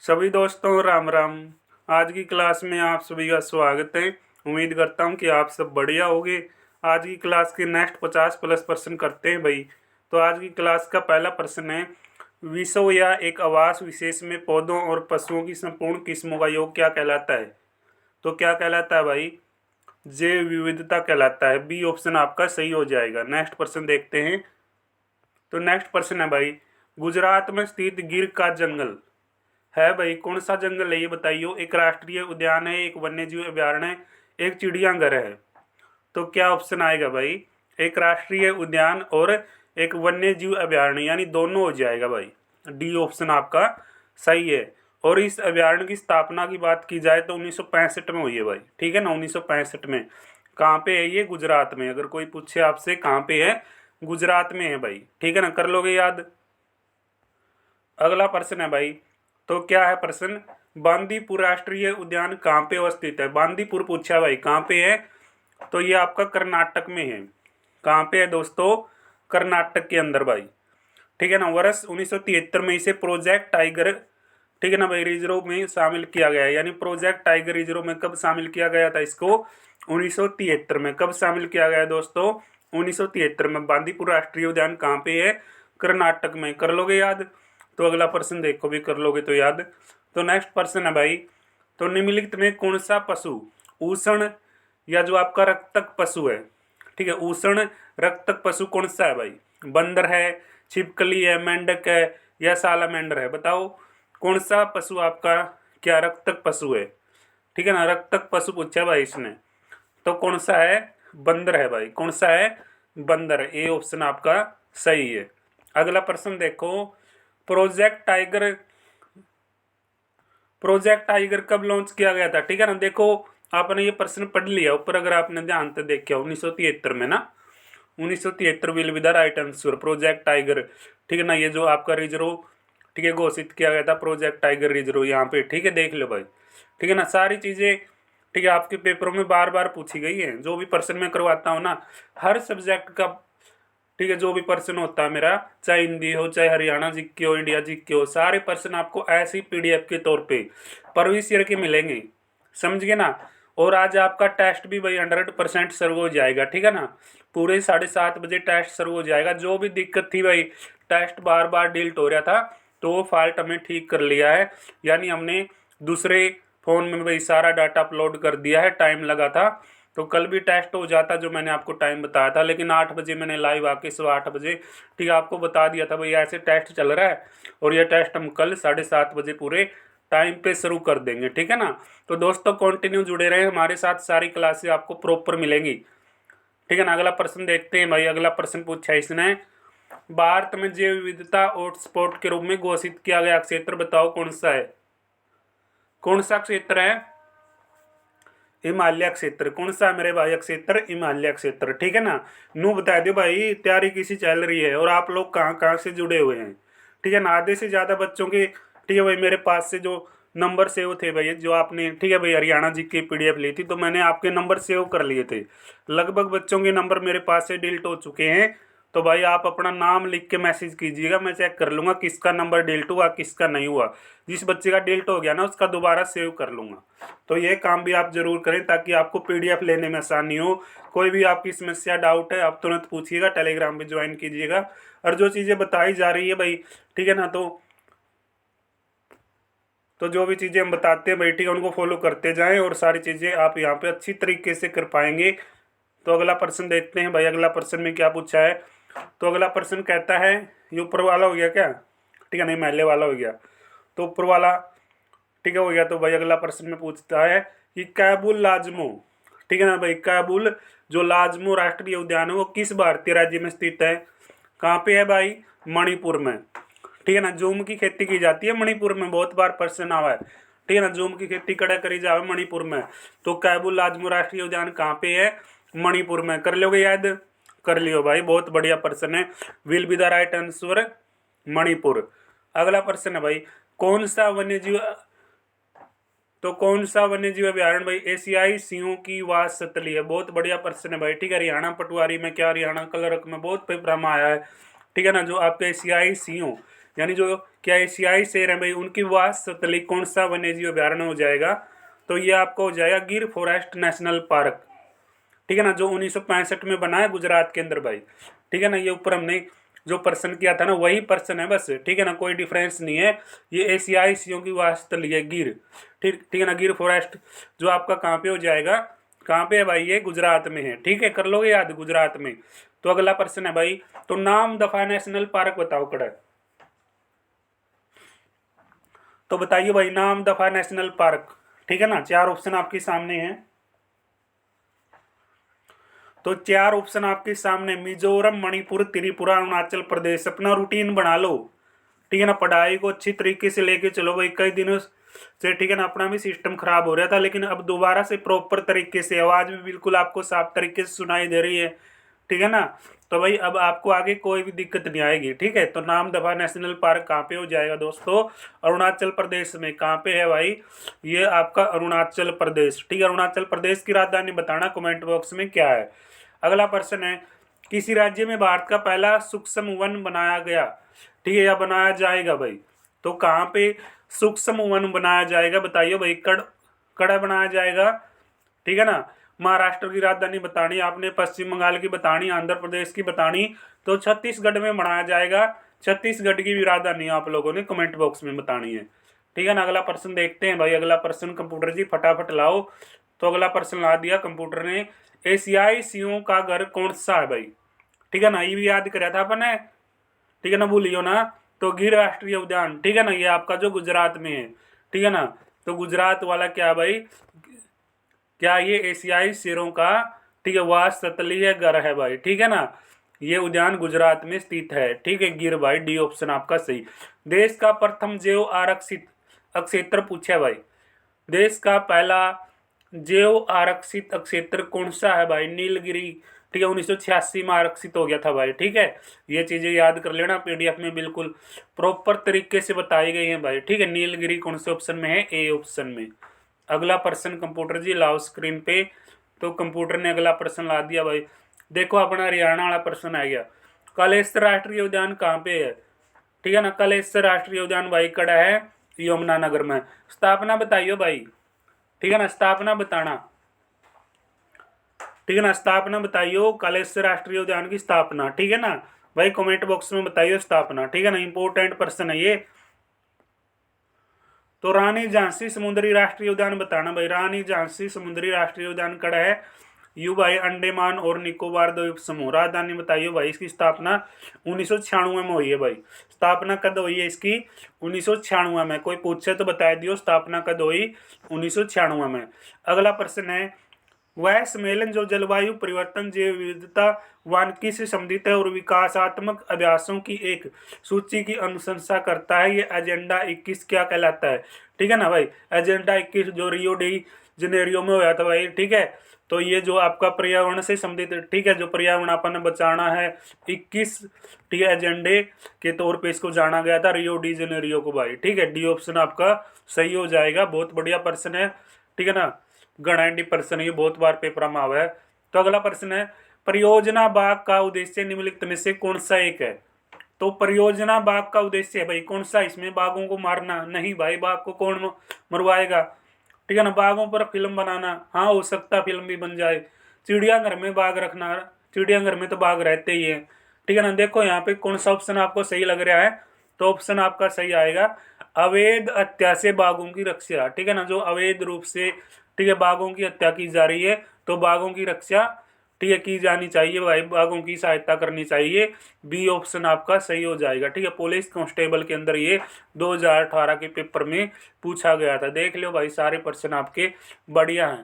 सभी दोस्तों राम राम। आज की क्लास में आप सभी का स्वागत है। उम्मीद करता हूँ कि आप सब बढ़िया होंगे। आज की क्लास के नेक्स्ट 50+ प्रश्न करते हैं भाई। तो आज की क्लास का पहला प्रश्न है, विश्व या एक आवास विशेष में पौधों और पशुओं की संपूर्ण किस्मों का योग क्या कहलाता है? तो क्या कहलाता है भाई? जैव विविधता कहलाता है। बी ऑप्शन आपका सही हो जाएगा। नेक्स्ट प्रश्न देखते हैं। तो नेक्स्ट प्रश्न है भाई, गुजरात में स्थित गिर का जंगल है भाई, कौन सा जंगल है ये बताइए। एक राष्ट्रीय उद्यान है, एक वन्य जीव अभयारण्य है, एक चिड़ियाघर है। तो क्या ऑप्शन आएगा भाई? एक राष्ट्रीय उद्यान और एक वन्य जीव अभयारण्य, यानी दोनों हो जाएगा भाई। डी ऑप्शन आपका सही है। और इस अभयारण्य की स्थापना की बात की जाए तो 1965 में हुई है भाई। ठीक है ना, 1965 में। कहाँ पे है ये? गुजरात में। अगर कोई पूछे आपसे कहाँ पे है, गुजरात में है भाई। ठीक है ना, कर लोगे याद। अगला प्रश्न है भाई, तो क्या है प्रश्न, बांदीपुर राष्ट्रीय उद्यान कहाँ पे अवस्थित है? बांदीपुर पूछा भाई, कहाँ पे है? तो ये आपका कर्नाटक में है। कहाँ पे है दोस्तों? कर्नाटक के अंदर भाई। ठीक है ना, वर्ष 1973 में इसे प्रोजेक्ट टाइगर, ठीक है ना भाई, रिजर्व में शामिल किया गया है। यानी प्रोजेक्ट टाइगर रिजर्व में कब शामिल किया गया था इसको? 1973 में। कब शामिल किया गया दोस्तों? 1973 में। बांदीपुर राष्ट्रीय उद्यान कहाँ पे है? कर्नाटक में। कर लोगे याद? तो अगला प्रश्न देखो भी, कर लोगे तो याद। तो नेक्स्ट प्रश्न है भाई, तो निम्नलिखित में कौन सा पशु उष्ण या जो आपका रक्तक पशु है, ठीक है, उष्ण रक्तक पशु कौन सा है भाई? बंदर है, छिपकली है, मेंढक है या सालामेंडर है? बताओ कौन सा पशु आपका क्या रक्तक पशु है? ठीक है ना, रक्तक पशु पूछा भाई इसने। तो कौन सा है? बंदर है भाई। कौन सा है? बंदर है। ए ऑप्शन आपका सही है। अगला प्रश्न देखो, प्रोजेक्ट टाइगर, प्रोजेक्ट टाइगर कब लॉन्च किया गया था? ठीक है ना, देखो आपने ये प्रश्न पढ़ लिया ऊपर, अगर आपने ध्यान से देखा 1973 में ना, 1973 will be the right answer, project tiger. ठीक है ना, ये जो आपका रिजर्व, ठीक है, घोषित किया गया था प्रोजेक्ट टाइगर रिजर्व यहाँ पे। ठीक है, देख लो भाई। ठीक है ना, सारी चीज़ें, ठीक है, आपके पेपरों में बार बार पूछी गई है। जो भी प्रश्न मैं करवाता हूँ ना, हर सब्जेक्ट का, ठीक है, जो भी प्रश्न होता है मेरा, चाहे हिंदी हो, चाहे हरियाणा जीके हो, इंडिया जीके हो, सारे प्रश्न आपको ऐसे ही पीडीएफ के तौर पे परविश ईयर के मिलेंगे। समझ गए ना। और आज आपका टेस्ट भी भाई 100% सर्व हो जाएगा। ठीक है ना, पूरे 7:30 बजे टेस्ट सर्व हो जाएगा। जो भी दिक्कत थी भाई, टेस्ट बार बार डिलीट हो रहा था, तो वो फॉल्ट हमने ठीक कर लिया है। यानी हमने दूसरे फ़ोन में भाई सारा डाटा अपलोड कर दिया है। टाइम लगा था, तो कल भी टेस्ट हो जाता जो मैंने आपको टाइम बताया था, लेकिन 8 बजे मैंने लाइव आके 8:15 ठीक है आपको बता दिया था भाई ऐसे टेस्ट चल रहा है, और यह टेस्ट हम कल 7:30 बजे पूरे टाइम पे शुरू कर देंगे। ठीक है ना, तो दोस्तों कंटिन्यू जुड़े रहे हमारे साथ, सारी क्लासेस आपको प्रॉपर मिलेंगी। ठीक है ना, अगला प्रश्न देखते हैं भाई। अगला प्रश्न पूछा इसने, भारत में जैव विविधता हॉटस्पॉट के रूप में घोषित किया गया क्षेत्र बताओ कौन सा है? कौन सा क्षेत्र है? हिमालय क्षेत्र। कौन सा मेरे भाई क्षेत्र? हिमालय क्षेत्र। ठीक है ना, नू बता दो भाई, तैयारी किसी चल रही है और आप लोग कहाँ कहाँ से जुड़े हुए हैं। ठीक है ना, आधे से ज़्यादा बच्चों के, ठीक है भाई, मेरे पास से जो नंबर सेव थे भाई, जो आपने, ठीक है भाई, हरियाणा जी की पीडीएफ ली थी, तो मैंने आपके नंबर सेव कर लिए थे। लगभग बच्चों के नंबर मेरे पास से डिलीट हो चुके हैं। तो भाई आप अपना नाम लिख के मैसेज कीजिएगा, मैं चेक कर लूँगा किसका नंबर डिलीट हुआ किसका नहीं हुआ। जिस बच्चे का डिलीट हो गया ना, उसका दोबारा सेव कर लूँगा। तो ये काम भी आप जरूर करें ताकि आपको पीडीएफ लेने में आसानी हो। कोई भी आपकी समस्या, डाउट है, आप तुरंत पूछिएगा, टेलीग्राम पे ज्वाइन कीजिएगा। और जो चीज़ें बताई जा रही है भाई, ठीक है ना, तो जो भी चीज़ें हम बताते हैं भाई, ठीक है, उनको फॉलो करते जाएं और सारी चीज़ें आप यहाँ पे अच्छी तरीके से कर पाएंगे। तो अगला प्रश्न देखते हैं भाई। अगला प्रश्न में क्या पूछा है? तो अगला प्रश्न कहता है, ये ऊपर वाला हो गया क्या? ठीक है, नहीं महले वाला हो गया, तो ऊपर वाला, ठीक है, हो गया। तो भाई अगला प्रश्न में पूछता है कि कैबुल लाजमो, ठीक है ना भाई, कैबुल जो लाजमो राष्ट्रीय उद्यान है वो किस भारतीय राज्य में स्थित है? कहाँ पे है भाई? मणिपुर में। ठीक है ना, जूम की खेती की जाती है मणिपुर में, बहुत बार प्रश्न आवा है। ठीक है ना, जूम की खेती कड़ा करी जावे मणिपुर में। तो कैबुल लाजमो राष्ट्रीय उद्यान कहाँ पे है? मणिपुर में। कर लोगे याद? कर लियो भाई, बहुत बढ़िया प्रश्न है। Will be the right answer Manipur. अगला प्रश्न है भाई, कौन सा वन्यजीव, तो कौन सा वन्य जीव अभ्यारण्य भाई एशियाई सिंहों की वास स्थली है? बहुत बढ़िया प्रश्न है भाई। ठीक है, हरियाणा पटवारी में क्या, हरियाणा कलरक में बहुत पेपर में आया है। ठीक है ना, जो आपके एशियाई सिंहों, यानी जो क्या एशियाई शेर है भाई उनकी वास स्थली कौन सा वन्य जीव अभ्यारण्य हो जाएगा, तो ये आपका हो जाएगा गिर फॉरेस्ट नेशनल पार्क, ठीक है ना, जो 1965 में बना है गुजरात के अंदर भाई, ठीक है ना। ये ऊपर हमने जो प्रश्न किया था ना वही प्रश्न है बस, ठीक है ना, कोई डिफरेंस नहीं है। ये एशियाई सिंहों की वासस्थली है गिर, ठीक है ना। गिर फॉरेस्ट जो आपका कहाँ पे हो जाएगा, कहाँ पे है भाई, ये गुजरात में है, ठीक है, कर लोगे याद, गुजरात में। तो अगला प्रश्न है भाई, तो नाम दफा नेशनल पार्क बताओ कड़ा, तो बताइए भाई नाम दफा नेशनल पार्क, ठीक है ना। 4 ऑप्शन आपके सामने हैं, तो 4 ऑप्शन आपके सामने, मिजोरम, मणिपुर, त्रिपुरा, अरुणाचल प्रदेश। अपना रूटीन बना लो, ठीक है ना, पढ़ाई को अच्छी तरीके से लेके चलो भाई। कई दिनों से, ठीक है ना, अपना भी सिस्टम खराब हो रहा था, लेकिन अब दोबारा से प्रॉपर तरीके से, आवाज़ भी बिल्कुल आपको साफ तरीके से सुनाई दे रही है, ठीक है ना। तो भाई अब आपको आगे कोई भी दिक्कत नहीं आएगी, ठीक है। तो नाम दफा नेशनल पार्क कहाँ पे हो जाएगा दोस्तों, अरुणाचल प्रदेश में। कहाँ पे है भाई, ये आपका अरुणाचल प्रदेश, ठीक है। अरुणाचल प्रदेश की राजधानी बताना कमेंट बॉक्स में क्या है। अगला प्रश्न है, किसी राज्य में भारत का पहला सूक्ष्म वन बनाया गया, ठीक है, या बनाया जाएगा भाई, तो कहाँ पे सूक्ष्म वन बनाया जाएगा बताइए भाई। कड़ा बनाया जाएगा, ठीक है ना। महाराष्ट्र की राजधानी बतानी आपने, पश्चिम बंगाल की बतानी, आंध्र प्रदेश की बतानी, तो छत्तीसगढ़ में बनाया जाएगा। छत्तीसगढ़ की भी राजधानी आप लोगों ने कमेंट बॉक्स में बतानी है, ठीक है ना। अगला प्रश्न देखते हैं भाई, अगला प्रश्न कंप्यूटर जी फटाफट लाओ। तो अगला प्रश्न ला दिया कंप्यूटर ने, एशियाई सिंहों का घर कौन सा है भाई, ठीक है ना, ये भी याद कराया था अपन ने, ठीक है ना, भूलियो ना। तो गिर राष्ट्रीय उद्यान, ठीक है ना, ये आपका जो गुजरात में है, ठीक है ना। तो गुजरात वाला क्या भाई, क्या ये एशियाई शेरों का, ठीक है, वास स्थली है, घर है भाई, ठीक है ना। ये उद्यान गुजरात में स्थित है, ठीक है, गिर भाई, डी ऑप्शन आपका सही। देश का प्रथम जैव आरक्षित क्षेत्र पूछा है भाई, देश का पहला जैव आरक्षित क्षेत्र कौन सा है भाई, नीलगिरी, ठीक है, 1986 में आरक्षित हो गया था भाई, ठीक है। ये चीजें याद कर लेना, पीडीएफ में बिल्कुल प्रॉपर तरीके से बताई गई हैं भाई, ठीक है। नीलगिरी कौन से ऑप्शन में है, ए ऑप्शन में। अगला प्रश्न कंप्यूटर जी लाओ स्क्रीन पे। तो कंप्यूटर ने अगला प्रश्न ला दिया भाई, देखो अपना हरियाणा वाला प्रश्न आ गया, कलेश्वर राष्ट्रीय उद्यान कहाँ पे है, ठीक है ना। कलेश्वर राष्ट्रीय उद्यान भाई कड़ा है, यमुनानगर में। स्थापना बताइयो भाई, ठीक है ना, स्थापना बताना, ठीक है ना, स्थापना बताइयो कलेश्वर राष्ट्रीय उद्यान की स्थापना, ठीक है ना भाई, कमेंट बॉक्स में बताइयो स्थापना, ठीक है ना, इंपॉर्टेंट प्रश्न है ये। तो रानी झांसी समुद्री राष्ट्रीय उद्यान बताना भाई, रानी झांसी समुद्री राष्ट्रीय उद्यान कड़ा है, यू भाई अंडमान और निकोबार द्वीप समूह। राजधानी बताइए भाई, इसकी स्थापना 1996 में हुई है भाई। स्थापना कब हुई है इसकी, 1996 में। कोई पूछे तो बता दियो स्थापना कब हुई, 1996 में। अगला प्रश्न है, वह सम्मेलन जो जलवायु परिवर्तन, जैव विविधता, वानिकी से संबंधित है और विकासात्मक अभ्यासों की एक सूची की अनुशंसा करता है, ये एजेंडा 21 क्या कहलाता है, ठीक है ना भाई। एजेंडा 21 जो रियो डी जनेरियो में हुआ था भाई, ठीक है। तो ये जो आपका पर्यावरण से संबंधित, ठीक है, जो पर्यावरण अपन ने बचाना है 21, ठीक है, एजेंडे के तौर पे इसको जाना गया था, रियो डी जनेरियो को भाई, ठीक है। डी ऑप्शन आपका सही हो जाएगा, बहुत बढ़िया प्रश्न है, ठीक है ना। गणित प्रश्न ये बहुत बार पेपर में आवा है। तो अगला प्रश्न है, परियोजना बाग का उद्देश्य निम्नलिखित में से कौन सा एक है। तो परियोजना बाग का उद्देश्य है भाई कौन सा, इसमें बाघों को मारना नहीं भाई, बाघ को कौन मरवाएगा, ठीक है ना। बाघों पर फिल्म बनाना, हाँ हो सकता फिल्म भी बन जाए। चिड़ियाघर में बाघ रखना, चिड़ियाघर में तो बाघ रहते ही है, ठीक है ना। देखो यहाँ पे कौन सा ऑप्शन आपको सही लग रहा है, तो ऑप्शन आपका सही आएगा, अवैध हत्या से बाघों की रक्षा, ठीक है ना। जो अवैध रूप से, ठीक है, बाघों की हत्या की जा रही है, तो बाघों की रक्षा, ठीक है, की जानी चाहिए भाई, बाघों की सहायता करनी चाहिए। बी ऑप्शन आपका सही हो जाएगा, ठीक है। पुलिस कांस्टेबल के अंदर ये 2018 के पेपर में पूछा गया था, देख लो भाई, सारे प्रश्न आपके बढ़िया हैं,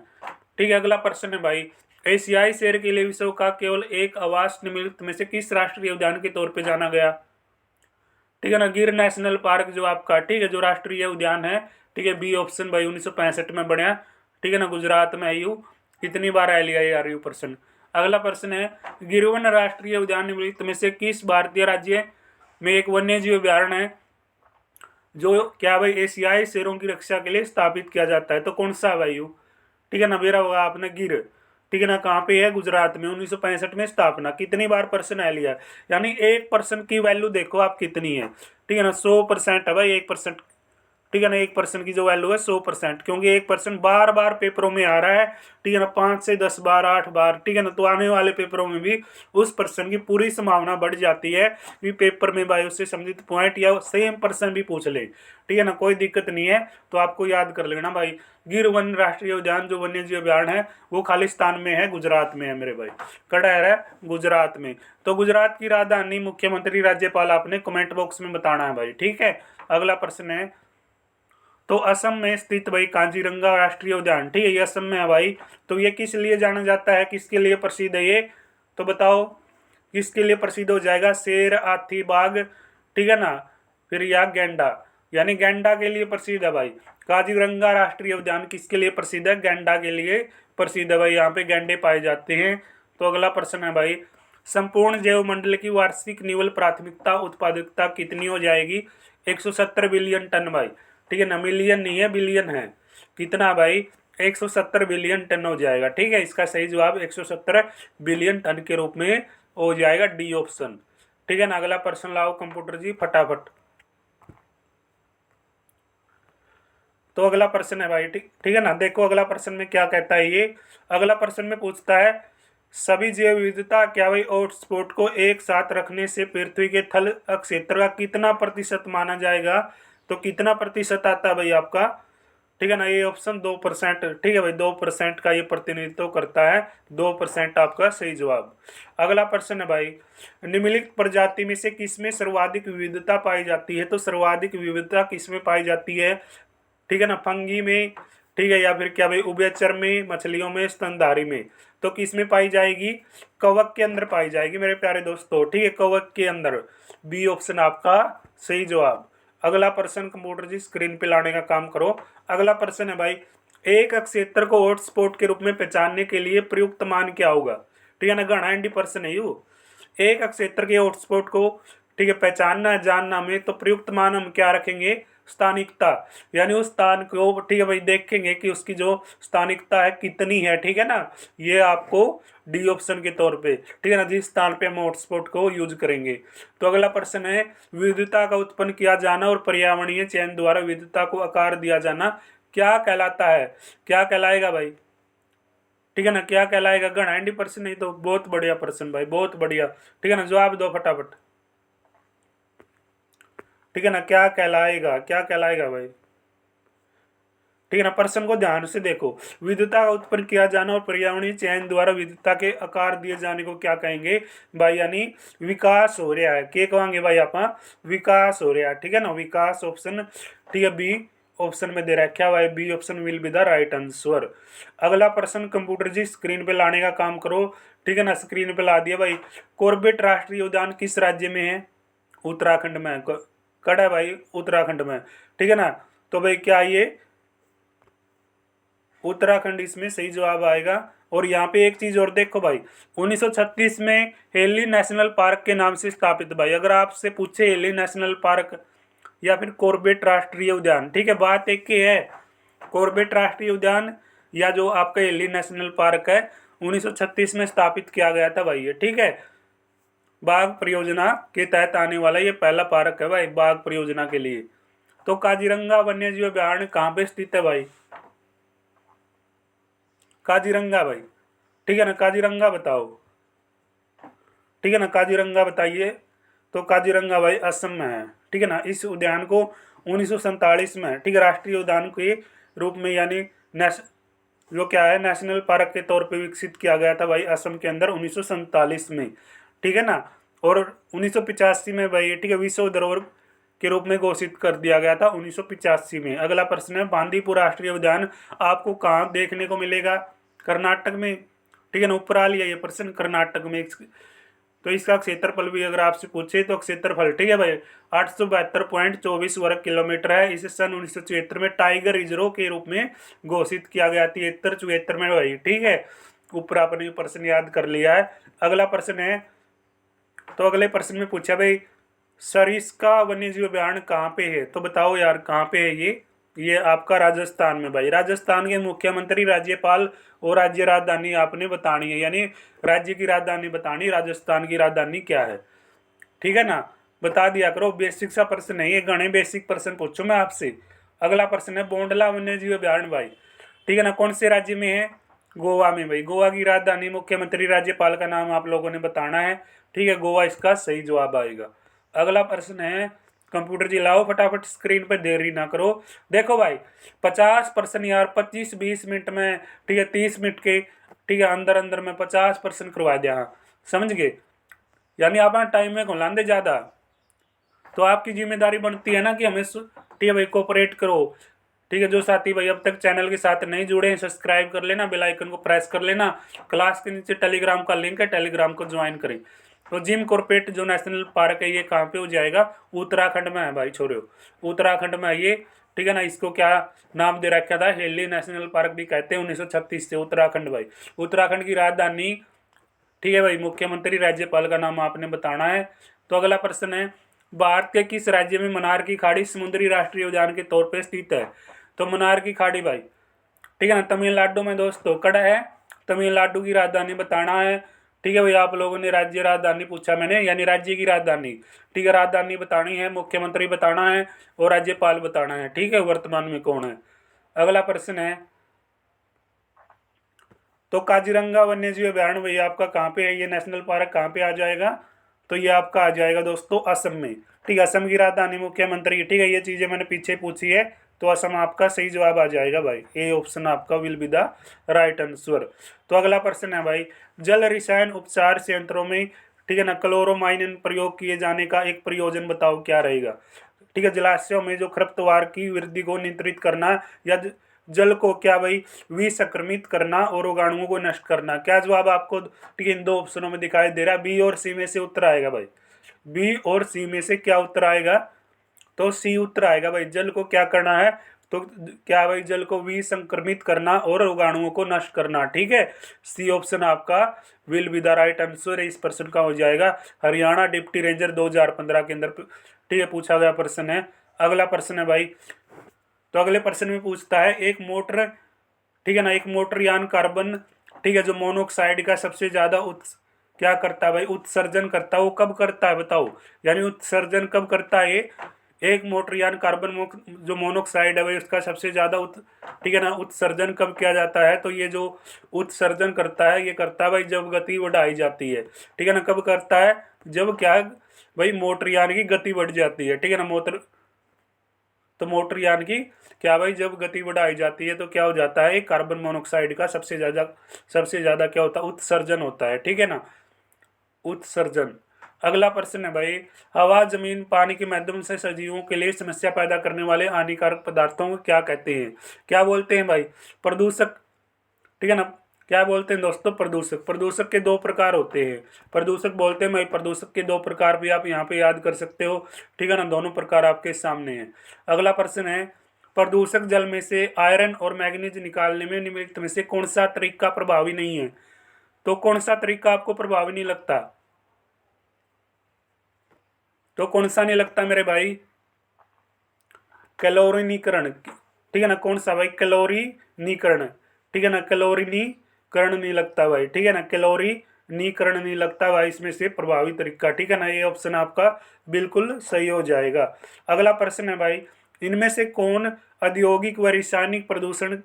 ठीक है। अगला प्रश्न है भाई, एशियाई शेर के लिए विश्व का केवल एक आवास निम्नलिखित में से किस राष्ट्रीय उद्यान के तौर पर जाना गया, ठीक है ना। गिर नेशनल पार्क जो आपका, ठीक है, जो राष्ट्रीय उद्यान है, ठीक है, बी ऑप्शन भाई 1965 में बना, ठीक है ना, गुजरात में है यू, कितनी बार आ लिया यार यू प्रश्न। अगला प्रश्न है, गिरवन राष्ट्रीय उद्यान निम्नलिखित में से किस भारतीय राज्य में एक वन्य जीव अभ्यारण्य है जो क्या भाई एशियाई शेरों की रक्षा के लिए स्थापित किया जाता है, तो कौन सा है भाई यू, ठीक है ना, मेरा होगा आपने गिर, ठीक है ना, कहाँ पे है, गुजरात में, 1965 में स्थापना। कितनी बार पर्सन है लिया, यानी 1% की वैल्यू देखो आप कितनी है। ठीक है ना, 100% है भाई, 1%। ठीक है ना, 1% की जो वैल्यू है 100%, क्योंकि 1% बार बार पेपरों में आ रहा है। ठीक है ना, 5 से 10 बार, 8 बार। ठीक है ना, तो आने वाले पेपरों में भी उस पर्सन की पूरी संभावना बढ़ जाती है कि पेपर में भाई उससे संबंधित पॉइंट या सेम पर्सन भी पूछ ले। ठीक है ना, कोई दिक्कत नहीं है, तो आपको याद कर लेना भाई। गिर वन राष्ट्रीय उद्यान जो वन्य जीव अभ्यारण्य है वो खालिस्तान में है, गुजरात में है मेरे भाई। कड़ा है गुजरात में। तो गुजरात की राजधानी, मुख्यमंत्री, राज्यपाल आपने कमेंट बॉक्स में बताना है भाई। ठीक है, अगला प्रश्न है, तो असम में स्थित भाई काजीरंगा राष्ट्रीय उद्यान, ठीक है, ये असम में है भाई। तो ये किस लिए जाना जाता है, किसके लिए प्रसिद्ध है ये, तो बताओ किसके लिए प्रसिद्ध हो जाएगा, शेर, हाथी, बाघ, ठीक है ना, फिर या गैंडा, यानी गैंडा के लिए प्रसिद्ध है भाई। काजीरंगा राष्ट्रीय उद्यान किसके लिए प्रसिद्ध है, गैंडा के लिए प्रसिद्ध है भाई, यहाँ पे गैंडे पाए जाते हैं। तो अगला प्रश्न है भाई, संपूर्ण जैव मंडल की वार्षिक निवल प्राथमिकता उत्पादकता कितनी हो जाएगी, 170 बिलियन टन भाई। ठीक है ना, मिलियन नहीं है, बिलियन है। कितना भाई, 170 बिलियन टन हो जाएगा। ठीक है, इसका सही जवाब 170 बिलियन टन के रूप में हो जाएगा, डी ऑप्शन। ठीक है ना, अगला प्रश्न लाओ कंप्यूटर जी फटाफट। तो अगला प्रश्न है भाई, ठीक है ना, देखो अगला प्रश्न में क्या कहता है ये। अगला प्रश्न में पूछता है, सभी जैव विविधता क्या भाई हॉटस्पॉट को एक साथ रखने से पृथ्वी के थल क्षेत्र का कितना प्रतिशत माना जाएगा। तो कितना प्रतिशत आता है भाई आपका, ठीक है ना, ये ऑप्शन 2%। ठीक है भाई, 2% का ये प्रतिनिधित्व करता है, 2% आपका सही जवाब। अगला प्रश्न है भाई, निम्नलिखित प्रजाति में से किसमें सर्वाधिक विविधता पाई जाती है। तो सर्वाधिक विविधता किसमें पाई जाती है, ठीक है ना, फंगी में, ठीक है, या फिर क्या भाई उभयचर में, मछलियों में, स्तनधारी में। तो किस में पाई जाएगी, कवक के अंदर पाई जाएगी मेरे प्यारे दोस्तों। ठीक है, कवक के अंदर, बी ऑप्शन आपका सही जवाब। अगला प्रश्न कंप्यूटर जी स्क्रीन पे लाने का काम करो। अगला प्रश्न है भाई, एक क्षेत्र को हॉटस्पॉट के रूप में पहचानने के लिए प्रयुक्त मान क्या होगा। ठीक है ना, गणा एंडी प्रश्न है यू। एक क्षेत्र के हॉटस्पॉट को, ठीक है, पहचानना जानना में, तो प्रयुक्त मान हम क्या रखेंगे, स्थानिकता, यानी उस स्थान को, ठीक है भाई, देखेंगे कि उसकी जो स्थानिकता है कितनी है। ठीक है ना, ये आपको डी ऑप्शन के तौर पे, ठीक है ना, जिस स्थान पे हम हॉटस्पॉट को यूज करेंगे। तो अगला प्रश्न है, विविधता का उत्पन्न किया जाना और पर्यावरणीय चयन द्वारा विविधता को आकार दिया जाना क्या कहलाता है, क्या कहलाएगा भाई। ठीक है ना, क्या कहलाएगा, घनांडी प्रश्न नहीं तो बहुत बढ़िया प्रश्न भाई, बहुत बढ़िया। ठीक है ना, जवाब दो फटाफट। ठीक है ना, क्या कहलाएगा, क्या कहलाएगा भाई। ठीक है ना, प्रश्न को ध्यान से देखो, विविधता का उत्पन्न किया जाना और पर्यावरणीय चयन द्वारा विविधता के आकार दिए जाने को क्या कहेंगे भाई, यानी विकास हो रहा है, क्या कहेंगे भाई आप, विकास हो रहा है। ठीक है ना, विकास ऑप्शन, ठीक है, बी ऑप्शन में दे रखा है भाई, B option will be the right answer. अगला प्रश्न कंप्यूटर जी स्क्रीन पे लाने का काम करो। ठीक है ना, स्क्रीन पे ला दिया भाई, कॉर्बेट राष्ट्रीय उद्यान किस राज्य में है, उत्तराखंड में। कड़ा है भाई, उत्तराखंड में। ठीक है ना, तो भाई क्या ये उत्तराखंड इसमें सही जवाब आएगा। और यहाँ पे एक चीज और देखो भाई, 1936 में हेली नेशनल पार्क के नाम से स्थापित भाई। अगर आपसे पूछे हेली नेशनल पार्क या फिर कॉर्बेट राष्ट्रीय उद्यान, ठीक है, बात एक ही है, कॉर्बेट राष्ट्रीय उद्यान या जो आपका हेली नेशनल पार्क है 1936 में स्थापित किया गया था भाई ये। ठीक है, बाघ परियोजना के तहत आने वाला ये पहला पार्क है भाई, बाघ परियोजना के लिए। तो काजीरंगा वन्य जीव अभ्यारण्य कहाँ पे स्थित है भाई, काजीरंगा भाई। ठीक है ना, काजीरंगा बताओ। ठीक है ना, काजीरंगा बताइए। तो काजीरंगा भाई असम में है। ठीक है ना, इस उद्यान को 1947 में, ठीक है, राष्ट्रीय उद्यान के रूप में, यानी जो क्या है नेशनल पार्क के तौर पे विकसित किया गया था भाई असम के अंदर 1947 में। ठीक है ना, और 1985 में भाई, ठीक है, विश्व धरोहर के रूप में घोषित कर दिया गया था 1985 में। अगला प्रश्न है, बांदीपुर राष्ट्रीय उद्यान आपको कहाँ देखने को मिलेगा, कर्नाटक में। ठीक है ना, ऊपर आ लिया ये प्रश्न, कर्नाटक में। तो इसका क्षेत्रफल भी अगर आपसे पूछे तो क्षेत्रफल, ठीक है भाई, 872.24 वर्ग किलोमीटर है। इसे सन 1974 में टाइगर रिजर्व के रूप में घोषित किया गया, 73-74 में भाई। ठीक है, ऊपर आपने प्रश्न याद कर लिया है। अगला प्रश्न है, तो अगले प्रश्न में पूछा भाई, सरिस्का वन्य जीव अभ्यारण्य कहाँ पे है। तो बताओ यार कहाँ पे है ये, ये आपका राजस्थान में भाई। राजस्थान के मुख्यमंत्री, राज्यपाल और राज्य राजधानी आपने बतानी है, यानी राज्य की राजधानी बतानी, राजस्थान की राजधानी क्या है, ठीक है ना। बता दिया करो, बेसिक सा प्रश्न है ये, घने बेसिक प्रश्न पूछो मैं आपसे। अगला प्रश्न है बोंडला वन्य जीव अभ्यारण्य भाई, ठीक है ना, कौन से राज्य में है? गोवा में भाई। गोवा की राजधानी, मुख्यमंत्री, राज्यपाल का नाम आप लोगों ने बताना है, ठीक है। गोवा इसका सही जवाब आएगा। अगला प्रश्न है, कंप्यूटर जी लाओ फटाफट स्क्रीन पे, देरी ना करो। देखो भाई 50 प्रश्न यार, 25-20 मिनट में, ठीक है, 30 मिनट के, ठीक है, अंदर अंदर में 50 प्रश्न करवा दिया, समझ गए, यानी आप टाइम में घुलाते ज्यादा। तो आपकी जिम्मेदारी बनती है ना कि हमें ठीक है भाई कोऑपरेट करो, ठीक है। जो साथी भाई अब तक चैनल के साथ नहीं जुड़े हैं, सब्सक्राइब कर लेना, बेल आइकन को प्रेस कर लेना। क्लास के नीचे टेलीग्राम का लिंक है, टेलीग्राम को ज्वाइन करें। तो जिम कॉर्बेट जो नेशनल पार्क है ये कहाँ पे हो जाएगा? उत्तराखंड में है भाई छोरियो, उत्तराखंड में है ये, ठीक है ना। इसको क्या नाम दे रखा था? हेली नेशनल पार्क भी कहते हैं, 1936 से। उत्तराखंड भाई, उत्तराखंड की राजधानी, ठीक है भाई, मुख्यमंत्री, राज्यपाल का नाम आपने बताना है। तो अगला प्रश्न है, भारत के किस राज्य में मन्नार की खाड़ी समुद्री राष्ट्रीय उद्यान के तौर पर स्थित है? तो मन्नार की खाड़ी भाई, ठीक है ना, तमिलनाडु में दोस्तों कड़ा है। तमिलनाडु की राजधानी बताना है, ठीक है भाई। आप लोगों ने राज्य राजधानी पूछा मैंने, यानी राज्य की राजधानी, ठीक है, राजधानी बतानी है, मुख्यमंत्री बताना है और राज्यपाल बताना है, ठीक है, वर्तमान में कौन है। अगला प्रश्न है, तो काजीरंगा वन्य जीव अभ्यारण्य भैया आपका कहाँ पे है? ये नेशनल पार्क कहाँ पे आ जाएगा? तो ये आपका आ जाएगा दोस्तों असम में, ठीक है। असम की राजधानी, मुख्यमंत्री, ठीक है, ये चीजें मैंने पीछे पूछी है, तो असम आपका सही जवाब आ जाएगा भाई। ए ऑप्शन आपका will be the right answer. तो अगला प्रश्न है भाई, जल रसायन उपचार संयंत्रों में, ठीक है ना, क्लोरोमाइनिन प्रयोग किए जाने का एक प्रयोजन बताओ क्या रहेगा? ठीक है, जलाशयों में जो खरपतवार की वृद्धि को नियंत्रित करना, या जल को क्या भाई विसंक्रमित करना और रोगाणुओं को नष्ट करना। क्या जवाब आपको, ठीक है, इन दो ऑप्शनों में दिखाई दे रहा है? बी और सी में से उत्तर आएगा भाई, बी और सी में से क्या उत्तर आएगा? तो सी उत्तर आएगा भाई। जल को क्या करना है? तो क्या भाई, जल को विसंक्रमित करना और रोगाणुओं को नष्ट करना, ठीक है। सी ऑप्शन आपका will be the right answer, इस प्रश्न का हो जाएगा। हरियाणा डिप्टी रेंजर 2015 के अंदर, ठीक है, पूछा गया प्रश्न है। अगला प्रश्न है भाई, तो अगले प्रश्न में पूछता है, एक मोटर, ठीक है ना, एक मोटर यान कार्बन, ठीक है, जो मोनोऑक्साइड का सबसे ज्यादा क्या करता है भाई? उत्सर्जन करता है। वो कब करता है बताओ? यानी उत्सर्जन कब करता है ये? एक मोटरयान कार्बन जो मोनोऑक्साइड है भाई उसका सबसे ज्यादा ठीक है ना, उत्सर्जन कब किया जाता है? तो ये जो उत्सर्जन करता है ये करता है भाई जब गति बढ़ाई जाती है, ठीक है ना। कब करता है? जब क्या भाई मोटरयान की गति बढ़ जाती है, ठीक है ना। तो मोटरयान की क्या भाई जब गति बढ़ाई जाती है तो क्या हो जाता है? कार्बन मोनोऑक्साइड का सबसे ज्यादा क्या होता है? उत्सर्जन होता है, ठीक है ना, उत्सर्जन। अगला प्रश्न है भाई, हवा, जमीन, पानी के माध्यम से सजीवों के लिए समस्या पैदा करने वाले हानिकारक पदार्थों को क्या कहते हैं? क्या बोलते हैं भाई? प्रदूषक, ठीक है ना। क्या बोलते हैं दोस्तों? प्रदूषक। प्रदूषक के दो प्रकार होते हैं, प्रदूषक बोलते हैं भाई, प्रदूषक के दो प्रकार भी आप यहाँ पे याद कर सकते हो, ठीक है ना, दोनों प्रकार आपके सामने है। अगला प्रश्न है, प्रदूषक जल में से आयरन और मैग्नीज निकालने में निम्नलिखित में से कौन सा तरीका प्रभावी नहीं है? तो कौन सा तरीका आपको प्रभावी नहीं लगता? तो कौन सा नहीं लगता मेरे भाई? कैलोरीनीकरण, ठीक है ना, कौन सा भाई? कैलोरीनीकरण, ठीक है ना, कैलोरीनीकरण नहीं लगता भाई, ठीक है ना, कैलोरीनीकरण नहीं लगता भाई इसमें से प्रभावी तरीका, ठीक है ना। ये ऑप्शन आपका बिल्कुल सही हो जाएगा। अगला प्रश्न है भाई, इनमें से कौन औद्योगिक व रासायनिक प्रदूषण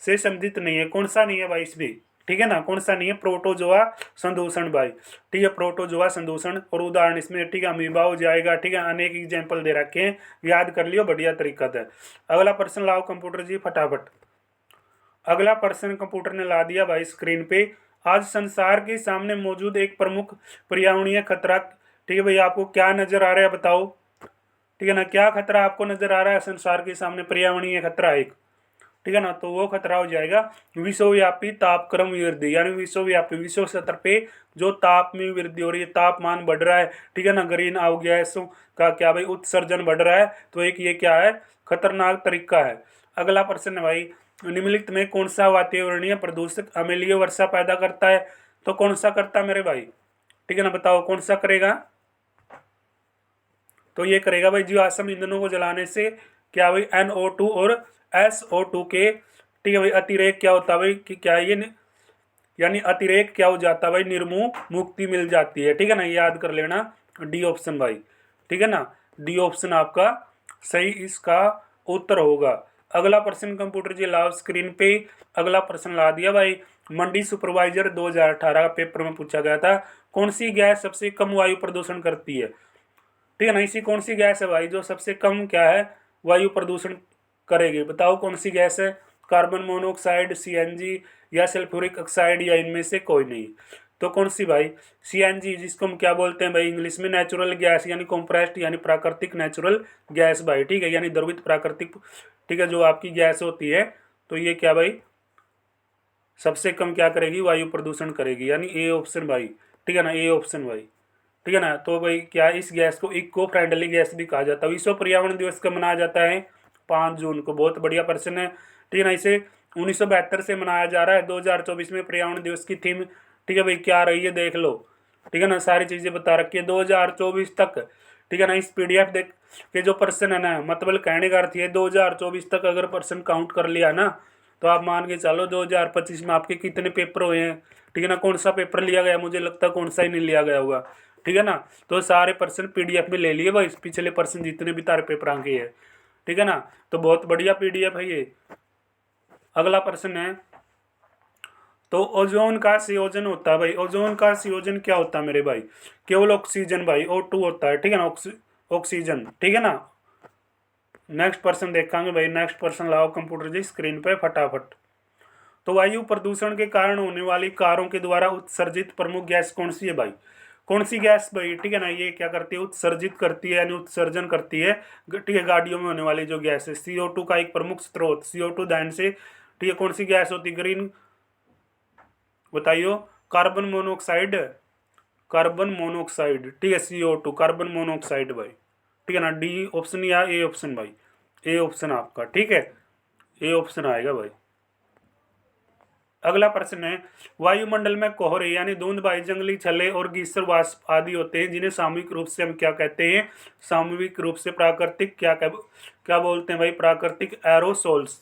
से संबंधित नहीं है? कौन सा नहीं है भाई इसमें? ठीक है ना, कौन सा नहीं है? प्रोटोजोआ संदूषण भाई, ठीक है, प्रोटोजोआ संदूषण। और उदाहरण इसमें, ठीक है, अमीबा हो जाएगा, ठीक है, अनेक एग्जाम्पल दे रखे हैं, याद कर लियो, बढ़िया तरीका था। अगला प्रश्न लाओ कंप्यूटर जी फटाफट। अगला प्रश्न कंप्यूटर ने ला दिया भाई स्क्रीन पे, आज संसार के सामने मौजूद एक प्रमुख पर्यावरणीय खतरा, ठीक है भाई, आपको क्या नजर आ रहा है बताओ? ठीक है ना, क्या खतरा आपको नजर आ रहा है संसार के सामने? पर्यावरणीय खतरा एक, ठीक है ना, तो वो खतरा हो जाएगा विश्वव्यापी तापक्रम वृद्धि, यानी विश्वव्यापी, विश्व स्तर पे जो ताप में वृद्धि हो रही है, तापमान बढ़ रहा है, ठीक है ना, ग्रीन हाउस गैसों का क्या भाई उत्सर्जन बढ़ रहा है, तो एक ये क्या है? खतरनाक तरीका है। अगला प्रश्न है भाई, निम्नलिखित में कौन सा वातावरणीय प्रदूषक अम्लीय वर्षा पैदा करता है? तो कौन सा करता है मेरे भाई? ठीक है ना, बताओ कौन सा करेगा? तो ये करेगा भाई जीवाश्म ईंधनों को जलाने से क्या भाई NO2 और SO2 के, ठीक है भाई, अतिरेक क्या होता है भाई कि क्या ये यानी अतिरेक क्या हो जाता है भाई, निर्मुक्त मुक्ति मिल जाती है, ठीक है ना, याद कर लेना डी ऑप्शन भाई, ठीक है ना, डी ऑप्शन आपका सही इसका उत्तर होगा। अगला प्रश्न कंप्यूटर जी लाओ स्क्रीन पे। अगला प्रश्न ला दिया भाई, मंडी सुपरवाइजर 2018 का पेपर में पूछा गया था, कौन सी गैस सबसे कम वायु प्रदूषण करती है, ठीक है ना, इसी कौन सी गैस है भाई जो सबसे कम क्या है वायु प्रदूषण करेगी, बताओ कौन सी गैस है, कार्बन मोनोऑक्साइड, CNG या सल्फ्यूरिक ऑक्साइड या इनमें से कोई नहीं। तो कौन सी भाई, CNG, जिसको हम क्या बोलते हैं भाई इंग्लिश में नेचुरल गैस यानी कॉम्प्रेस्ड यानी प्राकृतिक नेचुरल गैस भाई, ठीक है, यानी द्रवित प्राकृतिक, ठीक है, जो आपकी गैस होती है। तो ये क्या भाई सबसे कम क्या करेगी, वायु प्रदूषण करेगी, यानी ए ऑप्शन भाई, ठीक है ना, ए ऑप्शन भाई, ठीक है ना। तो भाई क्या इस गैस को इको फ्रेंडली गैस भी कहा जाता है। विश्व पर्यावरण दिवस कब मनाया जाता है, 5 जून को, बहुत बढ़िया प्रश्न है, ठीक है ना। इसे 1972 से मनाया जा रहा है। 2024 में पर्यावरण दिवस की थीम, ठीक है भाई, क्या रही है देख लो, ठीक है ना, सारी चीज़ें बता रखी है 2024 तक, ठीक है ना। इस PDF देख के जो प्रश्न है ना, मतलब कहने का अर्थ ये 2024 तक अगर प्रश्न काउंट कर लिया ना, तो आप मान के चलो 2025 में आपके कितने पेपर हुए हैं, ठीक है ना, कौन सा पेपर लिया गया, मुझे लगता है कौन सा ही नहीं लिया गया होगा, ठीक है ना। तो सारे प्रश्न PDF में ले लिए भाई, पिछले प्रश्न जितने भी तारे पेपर के हैं, ठीक है ना। तो बहुत बढ़िया PDF है ये। अगला प्रश्न है, तो ओजोन का संयोजन होता है भाई, ओजोन का संयोजन क्या होता है मेरे भाई, केवल ऑक्सीजन भाई, O2 होता है, ठीक है ना, ऑक्सीजन, ठीक है ना। नेक्स्ट प्रश्न देखेंगे भाई, नेक्स्ट प्रश्न लाओ कंप्यूटर जी स्क्रीन पे फटाफट। तो वायु प्रदूषण के कारण होने वाली कारों के द्वारा उत्सर्जित प्रमुख गैस कौन सी है भाई, कौन सी गैस भाई, ठीक है ना, ये क्या करती है, उत्सर्जित करती है यानी उत्सर्जन करती है, ठीक है, गाड़ियों में होने वाली जो गैस है। CO2 का एक प्रमुख स्रोत, CO2 दहन से, ठीक है, कौन सी गैस होती है, ग्रीन, बताइयो, कार्बन मोनोऑक्साइड, कार्बन मोनोऑक्साइड, ठीक है, CO2 कार्बन मोनोऑक्साइड भाई, ठीक है ना, डी ऑप्शन या ए ऑप्शन भाई, ए ऑप्शन आपका, ठीक है, ए ऑप्शन आएगा भाई। अगला प्रश्न है, वायुमंडल में कोहरे यानी धुंधभाई, जंगली छल्ले और गीसर वाष्प आदि होते हैं, जिन्हें सामूहिक रूप से हम क्या कहते हैं, सामूहिक रूप से प्राकृतिक क्या बोलते हैं भाई, प्राकृतिक एरोसोल्स,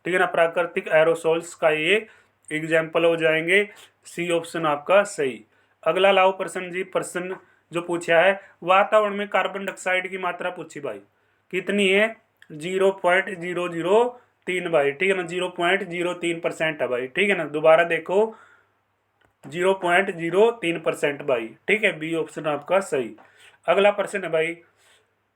ठीक है ना, प्राकृतिक एरोसोल्स का ये एग्जाम्पल हो जाएंगे। सी ऑप्शन आपका सही। अगला लाओ प्रश्न जी, प्रश्न जो पूछा है, वातावरण में कार्बन डाइऑक्साइड की मात्रा पूछी भाई, कितनी है, 0.003 भाई, ठीक है ना, 0.03% है भाई, ठीक है ना, दोबारा देखो 0.03% भाई, ठीक है, बी ऑप्शन आपका सही। अगला प्रश्न है भाई,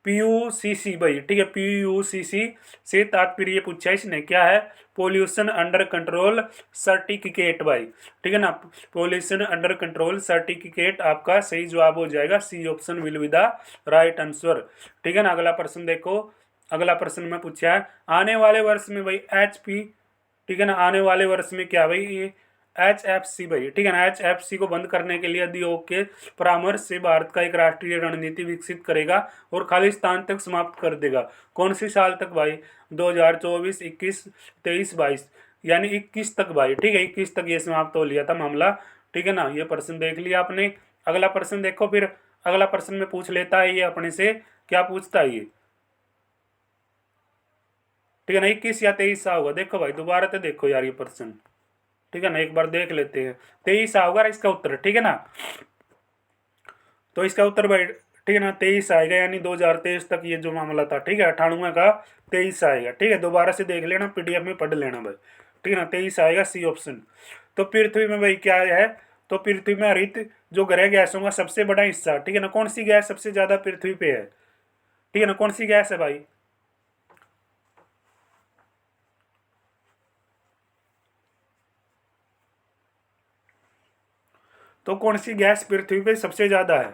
PUCC भाई, ठीक है, PUCC से तात्पर्य पूछा इसने क्या है, पोल्यूशन अंडर कंट्रोल सर्टिफिकेट भाई, ठीक है ना, पोल्यूशन अंडर कंट्रोल सर्टिफिकेट आपका सही जवाब हो जाएगा, C option will be the right answer, ठीक है ना। अगला प्रश्न देखो, अगला प्रश्न में पूछा है, आने वाले वर्ष में भाई HP, ठीक है ना, आने वाले वर्ष में क्या भाई ये HFC भाई, ठीक है ना, HFC को बंद करने के लिए आयोग के परामर्श से भारत का एक राष्ट्रीय रणनीति विकसित करेगा और खालिस्तान तक समाप्त कर देगा, कौन सी साल तक भाई, 2024, 21, 23, 22, यानी 21 तक भाई, ठीक है, 21 तक ये समाप्त हो लिया था मामला, ठीक है ना। ये प्रश्न देख लिया आपने। अगला प्रश्न देखो, फिर अगला प्रश्न में पूछ लेता है ये अपने से, क्या पूछता है ये, ठीक है ना, 21 या 23 होगा, देखो भाई दोबारा तो देखो यार ये प्रश्न, ठीक है ना, एक बार देख लेते हैं, 23 होगा इसका उत्तर, ठीक है ना। तो इसका उत्तर भाई, ठीक है ना, 23 आएगा, यानी 2023 तक ये जो मामला था, ठीक है, 98 का 23 आएगा, ठीक है, दोबारा से देख लेना, PDF में पढ़ लेना भाई, ठीक है ना, 23 आएगा, सी ऑप्शन। तो पृथ्वी में भाई क्या है, तो पृथ्वी में हरित जो ग्रह गैसों का सबसे बड़ा हिस्सा, ठीक है ना, कौन सी गैस सबसे ज्यादा पृथ्वी पे है, ठीक है ना, कौन सी गैस है भाई, तो कौन सी गैस पृथ्वी पे सबसे ज्यादा है,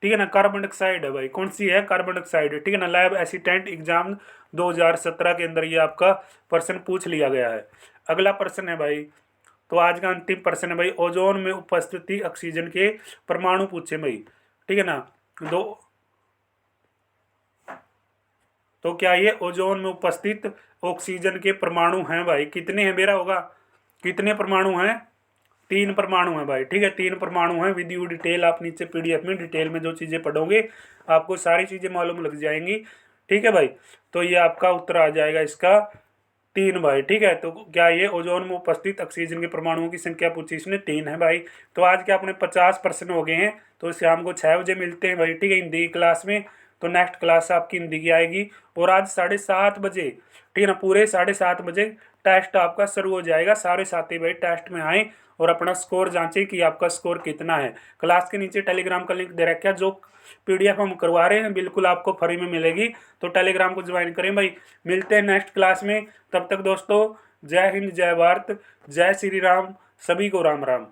ठीक है ना, कार्बन डाइऑक्साइड है भाई, कौन सी है, कार्बन डाइऑक्साइड है, ठीक है ना। लैब असिस्टेंट एग्जाम 2017 के अंदर ये आपका प्रश्न पूछ लिया गया है। अगला प्रश्न है भाई, तो आज का अंतिम प्रश्न है भाई, ओजोन में उपस्थिति ऑक्सीजन के परमाणु पूछे भाई, ठीक है ना, दो, तो क्या ये ओजोन में उपस्थित ऑक्सीजन के परमाणु हैं भाई, कितने हैं मेरा होगा, कितने परमाणु हैं, 3 परमाणु हैं भाई, ठीक है, 3 परमाणु हैं, विद यू डिटेल आप नीचे PDF में डिटेल में जो चीज़ें पढ़ोगे आपको सारी चीज़ें मालूम लग जाएंगी, ठीक है भाई। तो ये आपका उत्तर आ जाएगा इसका 3 भाई। ठीक है, तो क्या ये ओजोन में उपस्थित ऑक्सीजन के परमाणुओं की संख्या पूछी इसने 3 है भाई। तो आज के अपने 50 प्रश्न हो गए हैं। तो शाम को 6 बजे मिलते हैं भाई, ठीक है, हिंदी की क्लास में। तो नेक्स्ट क्लास आपकी हिंदी की आएगी। और आज 7:30 बजे, ठीक है ना, पूरे 7:30 बजे टेस्ट आपका शुरू हो जाएगा। सारे साथी भाई टेस्ट में आए और अपना स्कोर जांचें कि आपका स्कोर कितना है। क्लास के नीचे टेलीग्राम का लिंक दे रखा है, जो पीडीएफ हम करवा रहे हैं बिल्कुल आपको फ्री में मिलेगी। तो टेलीग्राम को ज्वाइन करें भाई। मिलते हैं नेक्स्ट क्लास में। तब तक दोस्तों, जय हिंद, जय भारत, जय श्री राम, सभी को राम राम।